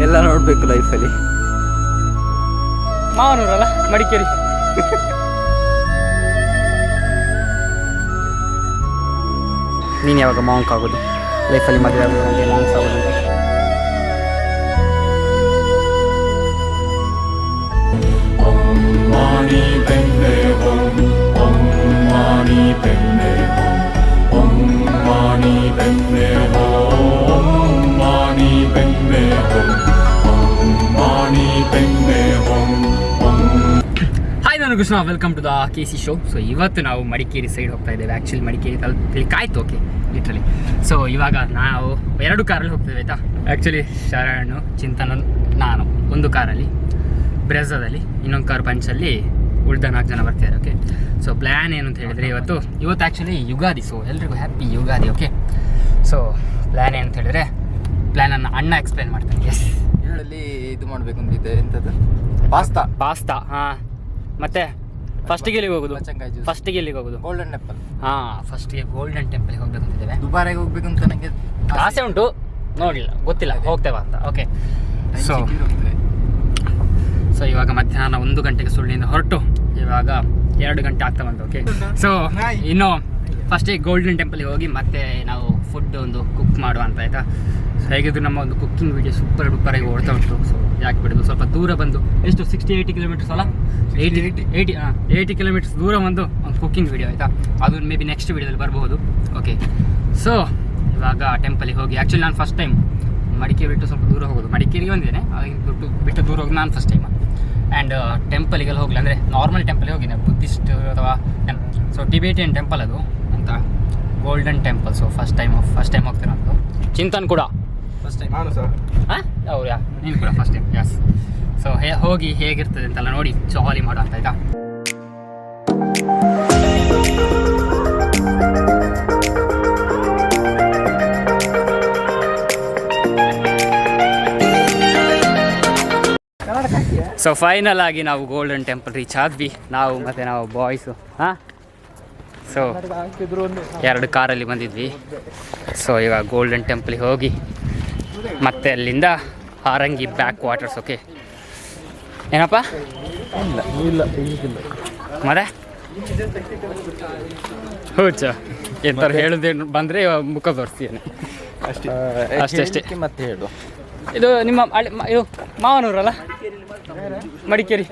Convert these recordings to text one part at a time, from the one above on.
ಎಲ್ಲ ನೋಡಬೇಕು ಲೈಫಲ್ಲಿ. ಮಾವನೂರಲ್ಲ, ಮಡಿಕೇರಿ. ನೀನು ಯಾವಾಗ ಮಾಂಕ್ ಆಗೋದು ಲೈಫಲ್ಲಿ? ಮದುವೆ ಆಗೋದು ಮಾಂಕ್ಸ್ ಆಗೋದು ಅಂತ. ಹಾಯ್, ನಾನು Krishna. Welcome to the KC show. So ಇವತ್ತು ನಾವು ಮಡಿಕೇರಿ ಸೈಡ್ ಹೋಗ್ತಾ ಇದ್ದೇವೆ. ಆ್ಯಕ್ಚುಲಿ ಮಡಿಕೇರಿ ತಲುಪಲಿಕ್ಕಾಯ್ತು, ಓಕೆ, ಲಿಟ್ರಲಿ. ಸೊ ಇವಾಗ ನಾವು 2 ಕಾರಲ್ಲಿ ಹೋಗ್ತೇವೆ, ಆಯಿತಾ. ಆ್ಯಕ್ಚುಲಿ ಶರಣು, ಚಿಂತನನ್, ನಾನು ಒಂದು ಕಾರಲ್ಲಿ, ಬ್ರೆಝದಲ್ಲಿ ಇನ್ನೊಂದು ಕಾರ್ ಪಂಚಲ್ಲಿ, ಉಳಿದ 4 ಜನ ಬರ್ತಾರೆ. ಓಕೆ, ಸೊ ಪ್ಲ್ಯಾನ್ ಏನು ಅಂತ ಹೇಳಿದರೆ ಇವತ್ತು ಆ್ಯಕ್ಚುಲಿ ಯುಗಾದಿ. ಸೊ ಎಲ್ರಿಗೂ happy Ugadi. Okay, so plan ಏನು ಅಂತ ಹೇಳಿದರೆ ಪ್ಲ್ಯಾನನ್ನು ಅಣ್ಣ ಎಕ್ಸ್ಪ್ಲೇನ್ ಮಾಡ್ತಾನೆ. ಎಸ್, ಇದರಲ್ಲಿ ಇದು ಮಾಡಬೇಕು ಅಂತಿದ್ದೆ. ಎಂಥದ್ದು? ಪಾಸ್ತಾ. ಹಾಂ, ಮತ್ತೆ ಫಸ್ಟಿಗೆ ಎಲ್ಲಿಗೆ ಹೋಗೋದು? ಫಸ್ಟಿಗೆ ಎಲ್ಲಿಗೆ ಹೋಗೋದು? Golden temple. ಹಾಂ, ಫಸ್ಟಿಗೆ ಗೋಲ್ಡನ್ ಟೆಂಪಲ್ಗೆ ಹೋಗ್ಬೇಕು ಅಂತಿದ್ದೇವೆ. ದುಬಾರಿಗೆ ಹೋಗ್ಬೇಕು ಅಂತ ನನಗೆ ಆಸೆ ಉಂಟು, ನೋಡಿಲ್ಲ, ಗೊತ್ತಿಲ್ಲ, ಹೋಗ್ತೇವಾ ಅಂತ. ಓಕೆ, ಸೊ ಇವಾಗ ಮಧ್ಯಾಹ್ನ 1 ಗಂಟೆಗೆ ಸುಳ್ಳಿಯಿಂದ ಹೊರಟು ಇವಾಗ 2 ಗಂಟೆ ಆಗ್ತಾ ಬಂತು. ಓಕೆ, ಸೊ ಇನ್ನು ಫಸ್ಟಿಗೆ ಗೋಲ್ಡನ್ ಟೆಂಪಲ್ಗೆ ಹೋಗಿ ಮತ್ತೆ ನಾವು ಫುಡ್ ಒಂದು ಕುಕ್ ಮಾಡುವ ಅಂತ, ಆಯಿತಾ. ಸೊ ಹೇಗಿದ್ರು ನಮ್ಮ ಒಂದು ಕುಕ್ಕಿಂಗ್ ವೀಡಿಯೋ ಸೂಪರ್ ಡೂಪರಾಗಿ ಓಡ್ತಾ ಉಂಟು. ಸೊ ಯಾಕೆ ಬಿಡೋದು, ಸ್ವಲ್ಪ ದೂರ ಬಂದು, ಎಷ್ಟು 60-80 ಕಿಲೋಮೀಟರ್ಸ್ ಅಲ್ಲ, 80 ಕಿಲೋಮೀಟರ್ಸ್ ದೂರ ಬಂದು ಒಂದು ಕುಕ್ಕಿಂಗ್ ವೀಡಿಯೋ, ಆಯಿತಾ. ಅದು ಮೇ ಬಿ ನೆಕ್ಸ್ಟ್ ವೀಡಿಯೋದಲ್ಲಿ ಬರಬಹುದು. ಓಕೆ, ಸೊ ಇವಾಗ ಟೆಂಪಲಿಗೆ ಹೋಗಿ, ಆ್ಯಕ್ಚುಲಿ ನಾನು ಫಸ್ಟ್ ಟೈಮ್ ಮಡಿಕೇರಿ ಬಿಟ್ಟು ಸ್ವಲ್ಪ ದೂರ ಹೋಗೋದು. ಮಡಿಕೇರಿಗೆ ಬಂದಿದ್ದೇನೆ, ಬಿಟ್ಟು ದೂರ ಹೋಗಿ ನಾನು ಫಸ್ಟ್ ಟೈಮ್. ಆ್ಯಂಡ್ ಟೆಂಪಲಿಗೆಲ್ಲ ಹೋಗಲಿ ಅಂದರೆ ನಾರ್ಮಲ್ ಟೆಂಪಲ್ಗೆ ಹೋಗಿದ್ದೆ, ಬುದ್ಧಿಸ್ಟ್ ಅಥವಾ ಸೊ ಟಿಬೇಟಿಯನ್ ಟೆಂಪಲ್ ಅದು ಅಂತ, golden temple. So first time ಹೋಗ್ತಿರೋದು. ಚಿಂತನ್ ಕೂಡ ಫಸ್ಟ್ ಟೈಮ್. ನಾನು ಸರ್. ಹಾಂ, ಹೌದಾ, ನೀನು ಕೂಡ ಫಸ್ಟ್ ಟೈಮ್. ಯಸ್. ಸೊ ಹೋಗಿ ಹೇಗಿರ್ತದೆ ಅಂತೆಲ್ಲ ನೋಡಿ ಜಾಲಿ ಮಾಡೋ ಅಂತ, ಆಯಿತಾ. ಸೊ ಫೈನಲ್ ಆಗಿ ನಾವು ಗೋಲ್ಡನ್ ಟೆಂಪಲ್ ರೀಚ್ ಆದ್ವಿ, ನಾವು ಬಾಯ್ಸು. ಹಾಂ, ಸೊ 2 ಕಾರಲ್ಲಿ ಬಂದಿದ್ವಿ. ಸೊ ಈಗ ಗೋಲ್ಡನ್ ಟೆಂಪಲ್ಗೆ ಹೋಗಿ ಮತ್ತೆ ಅಲ್ಲಿಂದ ಹಾರಂಗಿ ಬ್ಯಾಕ್ ವಾಟರ್ಸ್. ಓಕೆ, ಏನಪ್ಪ? ಇಲ್ಲ ಮತ್ತೆ ಹೌಚ ಎಂತ ಹೇಳುದೇನು ಬಂದರೆ ಮುಖ ತೋರಿಸ್ತೀನಿ ಅಷ್ಟೇ. ಮತ್ತೆ ಹೇಳು, ಇದು ನಿಮ್ಮ ಇದು ಮಾವನೂರಲ್ಲ, ಮಡಿಕೇರಿ.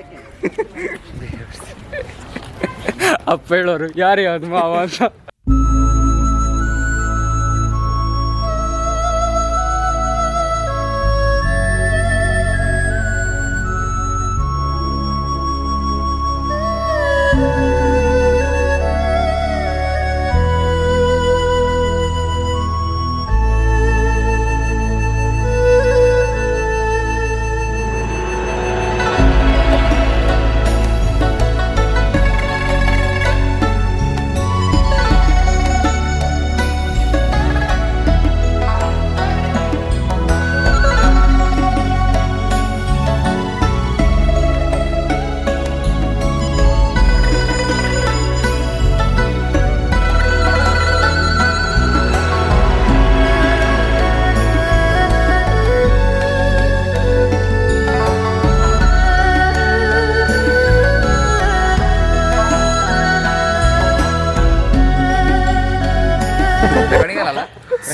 ಅಪ್ಪ ಹೇಳೋರು ಯಾರು ಯಾವ್ದು ಮಾವ ಅಂತ.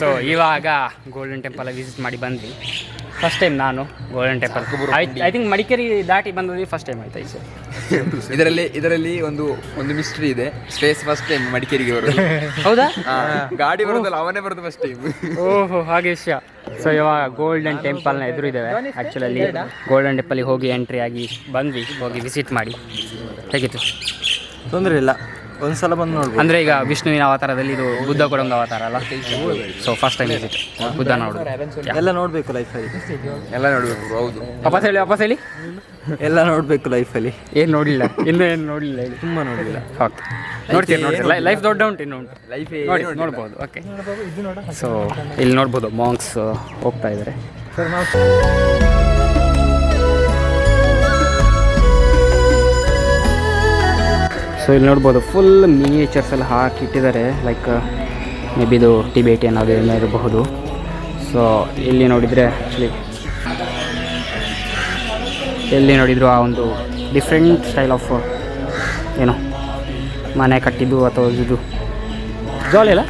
ಸೊ ಇವಾಗ ಗೋಲ್ಡನ್ ಟೆಂಪಲ್ ವಿಸಿಟ್ ಮಾಡಿ ಬಂದ್ವಿ. ಫಸ್ಟ್ ಟೈಮ್ ನಾನು golden temple. I think Madikeri ದಾಟಿ ಬಂದದ್ದು ಫಸ್ಟ್ ಟೈಮ್ ಆಯ್ತಾ. ಈ ಇದರಲ್ಲಿ ಒಂದು ಮಿಸ್ಟ್ರಿ ಇದೆ. ಸ್ಪೇಸ್ ಫಸ್ಟ್ ಟೈಮ್ ಮಡಿಕೇರಿಗೆ ಬರೋದು. ಹೌದಾ? ಗಾಡಿ ಬರೋದಲ್ಲ, ಅವನೇ ಬರೋದು ಫಸ್ಟ್ ಟೈಮ್. ಓಹೋ, ಹಾಗೆ ವಿಷಯ. ಸೊ ಇವಾಗ ಗೋಲ್ಡನ್ ಟೆಂಪಲ್ನ ಎದುರು ಇದ್ದೇವೆ. ಆ್ಯಕ್ಚುಲಿ ಗೋಲ್ಡನ್ ಟೆಂಪಲ್ಗೆ ಹೋಗಿ ಎಂಟ್ರಿ ಆಗಿ ಬಂದ್ವಿ, ಹೋಗಿ ವಿಸಿಟ್ ಮಾಡಿ. ಹೇಗಿತ್ತು? ತೊಂದರೆ ಇಲ್ಲ, ಒಂದ್ಸಲ ಬಂದು ನೋಡ್ಬೋದು. ಅಂದರೆ ಈಗ ವಿಷ್ಣುವಿನ ಅವತಾರದಲ್ಲಿ ಇದು ಬುದ್ಧ ಕೂಡ ಒಂದು ಅವತಾರ ಅಲ್ಲ. So first time visit Buddha ನೋಡೋದು. ಎಲ್ಲ ನೋಡಬೇಕು ಲೈಫಲ್ಲಿ, ಎಲ್ಲ ನೋಡಬೇಕು. ಹೌದು, ವಾಪಸ್ ಹೇಳಿ ಎಲ್ಲ ನೋಡಬೇಕು ಲೈಫಲ್ಲಿ. ಏನು ನೋಡಿಲ್ಲ, ಇನ್ನೂ ಏನು ನೋಡಲಿಲ್ಲ, ತುಂಬ ನೋಡಿಲ್ಲ. ಓಕೆ, ನೋಡ್ತೀರಿ. ಲೈಫ್ ದೊಡ್ಡ ಉಂಟು, ಇನ್ನೂ ಉಂಟು, ಲೈಫ್ ನೋಡ್ಬೋದು. ಓಕೆ, ಸೊ ಇಲ್ಲಿ ನೋಡ್ಬೋದು ಮಾಂಕ್ಸ್ ಹೋಗ್ತಾ ಇದ್ದಾರೆ. ಸೊ ಇಲ್ಲಿ ನೋಡ್ಬೋದು ಫುಲ್ ಮಿನಿಯೇಚರ್ಸ್ ಎಲ್ಲ ಹಾಕಿಟ್ಟಿದ್ದಾರೆ. ಲೈಕ್ ಮೇ ಬಿ ಇದು ಟಿಬೇಟಿಯನ್ ಅದು ಏನೋ ಇರಬಹುದು. ಸೊ ಇಲ್ಲಿ ನೋಡಿದರೆ ಆ್ಯಕ್ಚುಲಿ ಎಲ್ಲಿ ನೋಡಿದ್ರು ಆ ಒಂದು ಡಿಫ್ರೆಂಟ್ ಸ್ಟೈಲ್ ಆಫ್ ಏನೋ ಮನೆ ಕಟ್ಟಿದ್ದು ಅಥವಾ ಇದು ಜಾಲಿ ಅಲ್ಲ.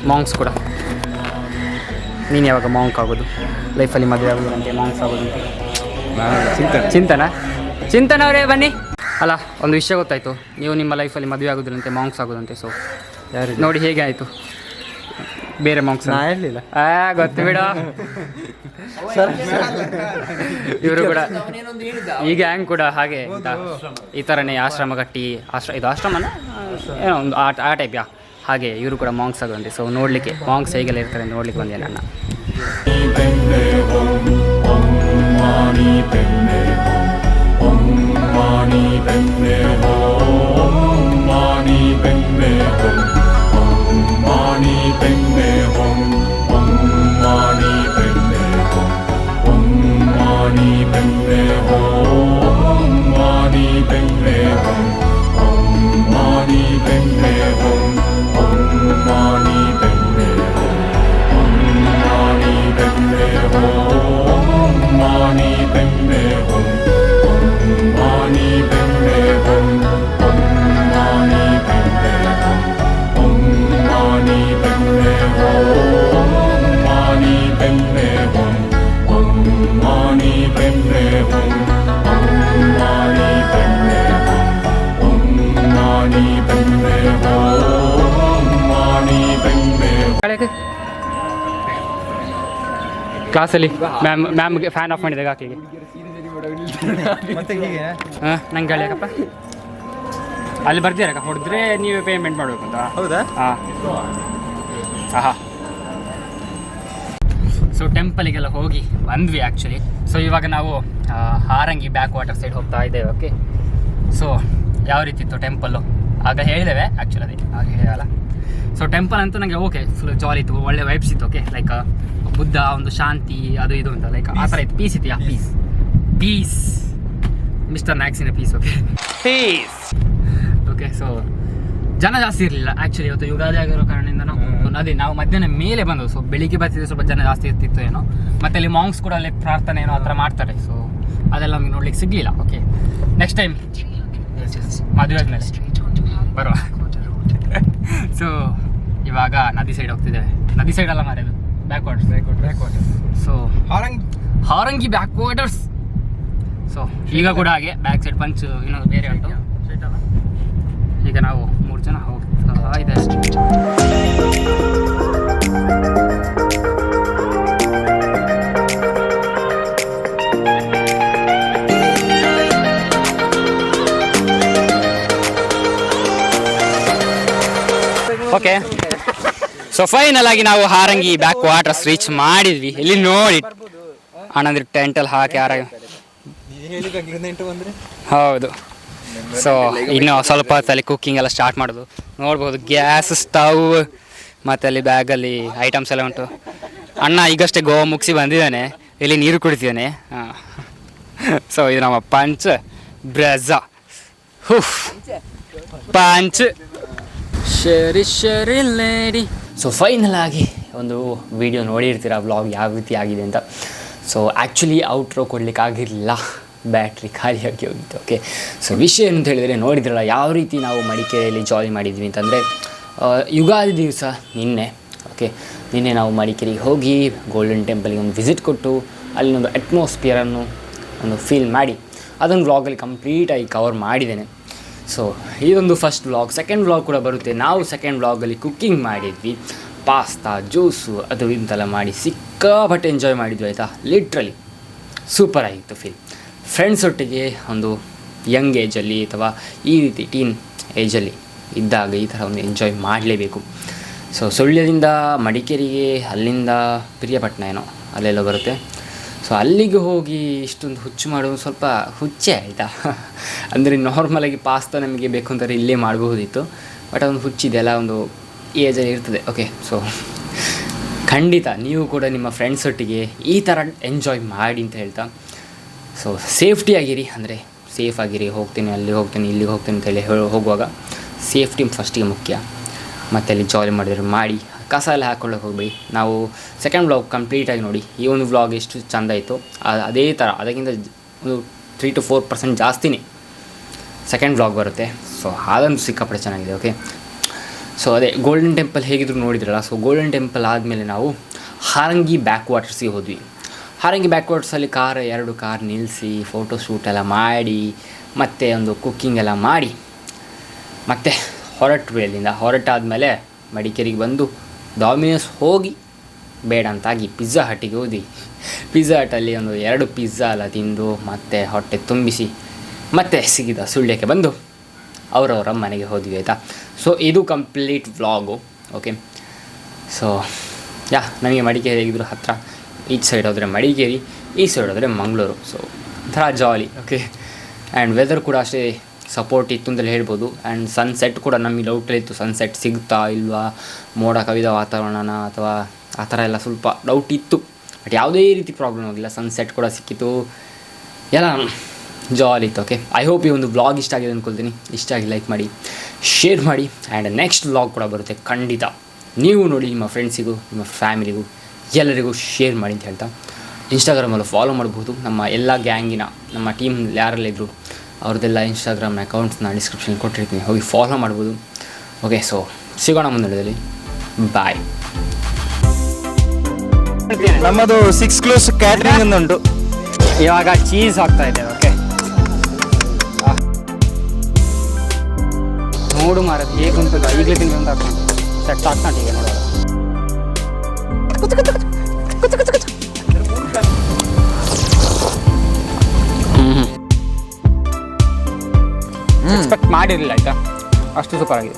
ಮಾಂಗ್ಸ್ ಕೂಡ. ನೀನು ಯಾವಾಗ ಮಾಂಕ್ ಆಗೋದು ಲೈಫಲ್ಲಿ ಮದುವೆ ಆಗೋದಂತೆ ಮಾಂಗ್ಸ್ ಆಗೋದಂತೆ? ಚಿಂತನ ಅವರೇ ಬನ್ನಿ. ಅಲ್ಲ ಒಂದು ವಿಷಯ ಗೊತ್ತಾಯಿತು, ನೀವು ನಿಮ್ಮ ಲೈಫಲ್ಲಿ ಮದುವೆ ಆಗೋದ್ರಂತೆ ಮಾಂಕ್ಸ್ ಆಗೋದಂತೆ. ಸೊ ಯಾರು ನೋಡಿ ಹೇಗೆ ಆಯಿತು ಬೇರೆ ಮಾಂಕ್ಸ್ ಹೇಳಲಿಲ್ಲ. ಗೊತ್ತು ಬಿಡ. ಇವರು ಕೂಡ ಈ ಗ್ಯಾಂಗ್ ಕೂಡ ಹಾಗೆ ಈ ಥರನೇ ಆಶ್ರಮ ಕಟ್ಟಿ ಇದು ಆಶ್ರಮನ ಏನೋ ಒಂದು ಆ ಟೈಪ್ ಹಾಗೆ ಇವರು ಕೂಡ ಮಾಂಕ್ಸ್ ಆಗೋದಂತೆ. ಸೊ ನೋಡಲಿಕ್ಕೆ ಮಾಂಕ್ಸ್ ಹೇಗೆಲ್ಲ ಇರ್ತಾರೆ ನೋಡ್ಲಿಕ್ಕೆ ಬಂದೆ ನನ್ನ. ಕ್ಲಾಸಲ್ಲಿ ಮ್ಯಾಮ್ಗೆ ಫ್ಯಾನ್ ಆಫ್ ಮಾಡಿದಾಗ ಆಕೆಗೆ ನಂಗೆ ಗಾಳಿಯಾಕಪ್ಪ ಅಲ್ಲಿ ಬರ್ತೀರಕ್ಕ ಹೊಡೆದ್ರೆ ನೀವೇ ಪೇಮೆಂಟ್ ಮಾಡಬೇಕು ಅಂತ. ಹೌದಾ? ಹಾಂ. ಸೊ ಟೆಂಪಲಿಗೆಲ್ಲ ಹೋಗಿ ಬಂದ್ವಿ ಆ್ಯಕ್ಚುಲಿ. ಸೊ ಇವಾಗ ನಾವು ಹಾರಂಗಿ ಬ್ಯಾಕ್ ವಾಟರ್ ಸೈಡ್ ಹೋಗ್ತಾ ಇದ್ದೇವೆ. ಓಕೆ, ಸೊ ಯಾವ ರೀತಿ ಇತ್ತು ಟೆಂಪಲ್ಲು ಆಗ ಹೇಳಿದ್ದೇವೆ ಆ್ಯಕ್ಚುಲಿ, ಅದೇ ಆಗ ಹೇಳಲ್ಲ. ಸೊ ಟೆಂಪಲ್ ಅಂತೂ ನನಗೆ ಓಕೆ ಫುಲ್ ಜಾಲಿ ಇತ್ತು, ಒಳ್ಳೆ ವೈಬ್ಸ್ ಇತ್ತು. ಓಕೆ, ಲೈಕ್ ಬುದ್ಧ ಒಂದು ಶಾಂತಿ ಅದು ಇದು ಅಂತ ಲೈಕ್ ಆ ಥರ ಇತ್ತು. ಪೀಸ್ ಇತ್ತು. ಪೀಸ್ ಮಿಸ್ಟರ್ ನ್ಯಾಕ್ಸಿನ peace. Okay, peace. Okay, so ಜನ ಜಾಸ್ತಿ ಇರಲಿಲ್ಲ ಆ್ಯಕ್ಚುಲಿ. ಇವತ್ತು ಯುಗಾದಿ ಆಗಿರೋ ಕಾರಣದಿಂದ ಅದೇ ನಾವು ಮಧ್ಯಾಹ್ನ ಮೇಲೆ ಬಂದವು. ಸೊ ಬೆಳಿಗ್ಗೆ ಬರ್ತಿದ್ರೆ ಸ್ವಲ್ಪ ಜನ ಜಾಸ್ತಿ ಇರ್ತಿತ್ತು ಏನೋ. ಮತ್ತು ಅಲ್ಲಿ ಮಾಂಗ್ಸ್ ಕೂಡ ಅಲ್ಲಿ ಪ್ರಾರ್ಥನೆ ಏನೋ ಆ ಥರ ಮಾಡ್ತಾರೆ. ಸೊ ಅದೆಲ್ಲ ನಮಗೆ ನೋಡ್ಲಿಕ್ಕೆ ಸಿಗಲಿಲ್ಲ. ಓಕೆ, ನೆಕ್ಸ್ಟ್ ಟೈಮ್ ಮದುವೆ ಆದಮೇಲೆ ಬರುವ. ಸೊ ಇವಾಗ ನದಿ ಸೈಡ್ ಹೋಗ್ತಿದ್ದೇವೆ. ನದಿ ಸೈಡ್ ಅಲ್ಲ ಮಾರ್ಯಾದು, back waters. So Harangi back waters. So ಈಗ ಕೂಡ ಹಾಗೆ ಬ್ಯಾಕ್ ಸೈಡ್ ಪಂಚ್ ಇನ್ನೊಂದು ಬೇರೆ ಉಂಟು. ಈಗ ನಾವು 3 ಜನ ಹೋಗ್ತಾ ಇದೆ ಅಷ್ಟೇ. ಓಕೆ, ಸೊ ಫೈನಲ್ ಆಗಿ ನಾವು ಹಾರಂಗಿ ಬ್ಯಾಕ್ ವಾಟರ್ಸ್ ರೀಚ್ ಮಾಡಿದ್ವಿ. ಇಲ್ಲಿ ನೋಡಿ ಆನಂದ್ ಟೆಂಟಲ್ಲಿ ಹಾಕಿ ಹೌದು. ಸೊ ಇನ್ನು ಸ್ವಲ್ಪ ಹೊತ್ತಲ್ಲಿ ಕುಕ್ಕಿಂಗ್ ಎಲ್ಲ ಸ್ಟಾರ್ಟ್ ಮಾಡೋದು. ನೋಡ್ಬೋದು ಗ್ಯಾಸ್ ಸ್ಟವ್ ಮತ್ತು ಅಲ್ಲಿ ಬ್ಯಾಗಲ್ಲಿ ಐಟಮ್ಸ್ ಎಲ್ಲ ಉಂಟು. ಅಣ್ಣ ಈಗಷ್ಟೇ ಗೋವಾ ಮುಗಿಸಿ ಬಂದಿದ್ದಾನೆ, ಇಲ್ಲಿ ನೀರು ಕುಡಿತಿದ್ದಾನೆ. ಹಾಂ, ಸೊ ಇದು ನಮ್ಮ ಪಂಚ್ ಬ್ರೆಝಾ ಪಂಚ್ ಶರಿ ಲೇಡಿ. ಸೊ ಫೈನಲ್ ಆಗಿ ಒಂದು ವಿಡಿಯೋ ನೋಡಿರ್ತೀರ ವ್ಲಾಗ್ ಯಾವ ರೀತಿ ಆಗಿದೆ ಅಂತ. ಸೊ ಆ್ಯಕ್ಚುಲಿ ಔಟ್ರೋ ಕೊಡ್ಲಿಕ್ಕೆ ಆಗಿರಲಿಲ್ಲ, ಬ್ಯಾಟ್ರಿ ಖಾಲಿಯಾಗಿ ಹೋಗಿತ್ತು. ಓಕೆ, ಸೊ ವಿಷಯ ಏನಂತ ಹೇಳಿದರೆ ನೋಡಿದ್ರಲ್ಲ ಯಾವ ರೀತಿ ನಾವು ಮಡಿಕೇರಿಯಲ್ಲಿ ಜಾಲಿ ಮಾಡಿದ್ವಿ ಅಂತಂದರೆ ಯುಗಾದಿ ದಿವಸ ನಿನ್ನೆ. ಓಕೆ, ನಿನ್ನೆ ನಾವು ಮಡಿಕೇರಿಗೆ ಹೋಗಿ ಗೋಲ್ಡನ್ ಟೆಂಪಲ್ಗೆ ಒಂದು ವಿಸಿಟ್ ಕೊಟ್ಟು ಅಲ್ಲಿನೊಂದು ಅಟ್ಮಾಸ್ಫಿಯರನ್ನು ಒಂದು ಫೀಲ್ ಮಾಡಿ ಅದನ್ನು ವ್ಲಾಗಲ್ಲಿ ಕಂಪ್ಲೀಟಾಗಿ ಕವರ್ ಮಾಡಿದ್ದೇನೆ. ಸೊ ಇದೊಂದು ಫಸ್ಟ್ ವ್ಲಾಗ್. ಸೆಕೆಂಡ್ ವ್ಲಾಗ್ ಕೂಡ ಬರುತ್ತೆ. ನಾವು ಸೆಕೆಂಡ್ ವ್ಲಾಗಲ್ಲಿ ಕುಕ್ಕಿಂಗ್ ಮಾಡಿದ್ವಿ, ಪಾಸ್ತಾ ಜ್ಯೂಸು ಅದು ಇಂತೆಲ್ಲ ಮಾಡಿ ಸಿಕ್ಕಾಪಟ್ಟೆ ಎಂಜಾಯ್ ಮಾಡಿದ್ವಿ ಆಯಿತಾ. ಲಿಟ್ರಲಿ ಸೂಪರ್ ಆಗಿತ್ತು ಫೀಲ್. ಫ್ರೆಂಡ್ಸ್ ಒಟ್ಟಿಗೆ ಒಂದು ಯಂಗ್ ಏಜಲ್ಲಿ ಅಥವಾ ಈ ರೀತಿ ಟೀನ್ ಏಜಲ್ಲಿ ಇದ್ದಾಗ ಈ ಥರ ಒಂದು ಎಂಜಾಯ್ ಮಾಡಲೇಬೇಕು. ಸೊ ಸುಳ್ಯದಿಂದ ಮಡಿಕೇರಿಗೆ, ಅಲ್ಲಿಂದ ಪ್ರಿಯಪಟ್ಟಣ ಏನೋ ಅಲ್ಲೆಲ್ಲ ಬರುತ್ತೆ. ಸೊ ಅಲ್ಲಿಗೆ ಹೋಗಿ ಇಷ್ಟೊಂದು ಹುಚ್ಚು ಮಾಡೋದು ಸ್ವಲ್ಪ ಹುಚ್ಚೆ ಆಯಿತಾ. ಅಂದರೆ ನಾರ್ಮಲಾಗಿ ಪಾಸ್ತಾ ನಮಗೆ ಬೇಕು ಅಂತಾರೆ ಇಲ್ಲೇ ಮಾಡಬಹುದಿತ್ತು, ಬಟ್ ಅದೊಂದು ಹುಚ್ಚಿದೆಲ್ಲ ಒಂದು ಏಜಲ್ಲಿ ಇರ್ತದೆ. ಓಕೆ, ಸೊ ಖಂಡಿತ ನೀವು ಕೂಡ ನಿಮ್ಮ ಫ್ರೆಂಡ್ಸ್ ಒಟ್ಟಿಗೆ ಈ ಥರ ಎಂಜಾಯ್ ಮಾಡಿ ಅಂತ ಹೇಳ್ತಾ, ಸೊ ಸೇಫ್ಟಿಯಾಗಿರಿ, ಅಂದರೆ ಸೇಫಾಗಿರಿ. ಹೋಗ್ತೀನಿ ಅಲ್ಲಿಗೆ ಹೋಗ್ತೀನಿ ಇಲ್ಲಿಗೆ ಹೋಗ್ತೀನಿ ಅಂತೇಳಿ ಹೋಗುವಾಗ ಸೇಫ್ಟಿ ಫಸ್ಟಿಗೆ ಮುಖ್ಯ. ಮತ್ತು ಅಲ್ಲಿ ಜಾಲಿ ಮಾಡಿದ್ರೆ ಮಾಡಿ, ಕಸ ಎಲ್ಲ ಹಾಕ್ಕೊಳ್ಳೋಕೆ ಹೋಗ್ಬೇಡಿ. ನಾವು ಸೆಕೆಂಡ್ ವ್ಲಾಗ್ ಕಂಪ್ಲೀಟಾಗಿ ನೋಡಿ. ಈ ಒಂದು ವ್ಲಾಗ್ ಎಷ್ಟು ಚೆಂದ ಇತ್ತು ಅದೇ ಥರ ಅದಕ್ಕಿಂತ ಒಂದು 3 to 4% ಜಾಸ್ತಿನೇ ಸೆಕೆಂಡ್ ವ್ಲಾಗ್ ಬರುತ್ತೆ. ಸೊ ಅದಂತೂ ಸಿಕ್ಕಾಪಟ್ಟೆ ಚೆನ್ನಾಗಿದೆ. ಓಕೆ, ಸೊ ಅದೇ ಗೋಲ್ಡನ್ ಟೆಂಪಲ್ ಹೇಗಿದ್ರು ನೋಡಿದ್ರಲ್ಲ. ಸೊ ಗೋಲ್ಡನ್ ಟೆಂಪಲ್ ಆದಮೇಲೆ ನಾವು ಹಾರಂಗಿ ಬ್ಯಾಕ್ ವಾಟರ್ಸಿಗೆ ಹೋದ್ವಿ. ಹಾರಂಗಿ ಬ್ಯಾಕ್ ವಾಟರ್ಸಲ್ಲಿ 2 ಕಾರ್ ನಿಲ್ಲಿಸಿ ಫೋಟೋ ಶೂಟ್ ಎಲ್ಲ ಮಾಡಿ ಮತ್ತು ಒಂದು ಕುಕ್ಕಿಂಗ್ ಎಲ್ಲ ಮಾಡಿ ಮತ್ತು ಹೊರಟ್ವಿ. ಅಲ್ಲಿಂದ ಹೊರಟಾದಮೇಲೆ ಮಡಿಕೇರಿಗೆ ಬಂದು ಡಾಮಿನೋಸ್ ಹೋಗಿ ಬೇಡ ಅಂತಾಗಿ ಪಿಜ್ಜಾ ಹಟ್ಟಿಗೆ ಹೋದ್ವಿ. ಪಿಜ್ಜಾ ಹಟ್ಟಲ್ಲಿ ಒಂದು 2 ಪಿಜ್ಜಾ ಎಲ್ಲ ತಿಂದು ಮತ್ತು ಹೊಟ್ಟೆ ತುಂಬಿಸಿ ಮತ್ತೆ ಸಿಗಿದ ಸುಳ್ಯಕ್ಕೆ ಬಂದು ಅವರವರ ಮನೆಗೆ ಹೋದ್ವಿ ಆಯಿತಾ. ಸೊ ಇದು ಕಂಪ್ಲೀಟ್ ವ್ಲಾಗು. ಓಕೆ, ಸೊ ನನಗೆ ಮಡಿಕೇರಿ ಹೇಗಿದ್ರು ಹತ್ತಿರ. ಈಚ್ ಸೈಡ್ ಹೋದರೆ ಮಡಿಕೇರಿ, ಈ ಸೈಡ್ ಹೋದರೆ ಮಂಗಳೂರು. ಸೊ ಒಂಥರ ಜಾಲಿ. ಓಕೆ, ಆ್ಯಂಡ್ ವೆದರ್ ಕೂಡ ಅಷ್ಟೇ ಸಪೋರ್ಟ್ ಇತ್ತು ಅಂತಲೇ ಹೇಳ್ಬೋದು. ಆ್ಯಂಡ್ ಸನ್ಸೆಟ್ ಕೂಡ ನಮಗೆ ಡೌಟಲ್ಲಿತ್ತು, ಸನ್ಸೆಟ್ ಸಿಗುತ್ತಾ ಇಲ್ವಾ, ಮೋಡ ಕವಿದ ವಾತಾವರಣನ ಅಥವಾ ಆ ಥರ ಎಲ್ಲ ಸ್ವಲ್ಪ ಡೌಟ್ ಇತ್ತು. ಬಟ್ ಯಾವುದೇ ರೀತಿ ಪ್ರಾಬ್ಲಮ್ ಆಗಿಲ್ಲ, ಸನ್ಸೆಟ್ ಕೂಡ ಸಿಕ್ಕಿತು, ಎಲ್ಲ ಜಾಲಿ ಇತ್ತು. ಓಕೆ, ಐ ಹೋಪ್ ಈ ಒಂದು ವ್ಲಾಗ್ ಇಷ್ಟ ಆಗಿದೆ ಅಂದ್ಕೊಳ್ತೀನಿ. ಇಷ್ಟ ಆಗಿ ಲೈಕ್ ಮಾಡಿ, ಶೇರ್ ಮಾಡಿ. ಆ್ಯಂಡ್ ನೆಕ್ಸ್ಟ್ ವ್ಲಾಗ್ ಕೂಡ ಬರುತ್ತೆ ಖಂಡಿತ. ನೀವು ನೋಡಿ ನಿಮ್ಮ ಫ್ರೆಂಡ್ಸಿಗೂ ನಿಮ್ಮ ಫ್ಯಾಮಿಲಿಗೂ ಎಲ್ಲರಿಗೂ ಶೇರ್ ಮಾಡಿ ಅಂತ ಹೇಳ್ತಾ, ಇನ್ಸ್ಟಾಗ್ರಾಮಲ್ಲೂ ಫಾಲೋ ಮಾಡ್ಬೋದು. ನಮ್ಮ ಎಲ್ಲ ಗ್ಯಾಂಗಿನ ನಮ್ಮ ಟೀಮ್ ಯಾರೆಲ್ಲಿದ್ದರು ಅವ್ರದ್ದೆಲ್ಲ ಇನ್ಸ್ಟಾಗ್ರಾಮ್ನ ಅಕೌಂಟ್ಸ್ನ ಡಿಸ್ಕ್ರಿಪ್ಷನ್ ಕೊಟ್ಟಿರ್ತೀನಿ, ಹೋಗಿ ಫಾಲೋ ಮಾಡ್ಬೋದು. ಓಕೆ, ಸೊ ಸಿಗೋಣ ಮುಂದಿನದಲ್ಲಿ. ಬಾಯ್. ನಮ್ಮದು 6 ಕ್ಲೋಸ್ ಕ್ಯಾಟ್ರಿಂಗ್ ಉಂಟು. ಇವಾಗ ಚೀಸ್ ಹಾಕ್ತಾ ಇದ್ದೇವೆ. ಓಕೆ, ನೋಡು ಮಾರದು ಹೇಗೆ ಉಂಟು, ಈಗಲೇ ತಿಂದು ಅಂತ ಹಾಕೊಂಡು ಸೆಟ್ ಆಗ್ತಾನೆ ಈಗ ನೋಡೋದು. ಎಕ್ಸ್ಪೆಕ್ಟ್ ಮಾಡಿರಲಿಲ್ಲ ಆಯಿತಾ, ಅಷ್ಟು ಸೂಪರ್ ಆಗಿದೆ.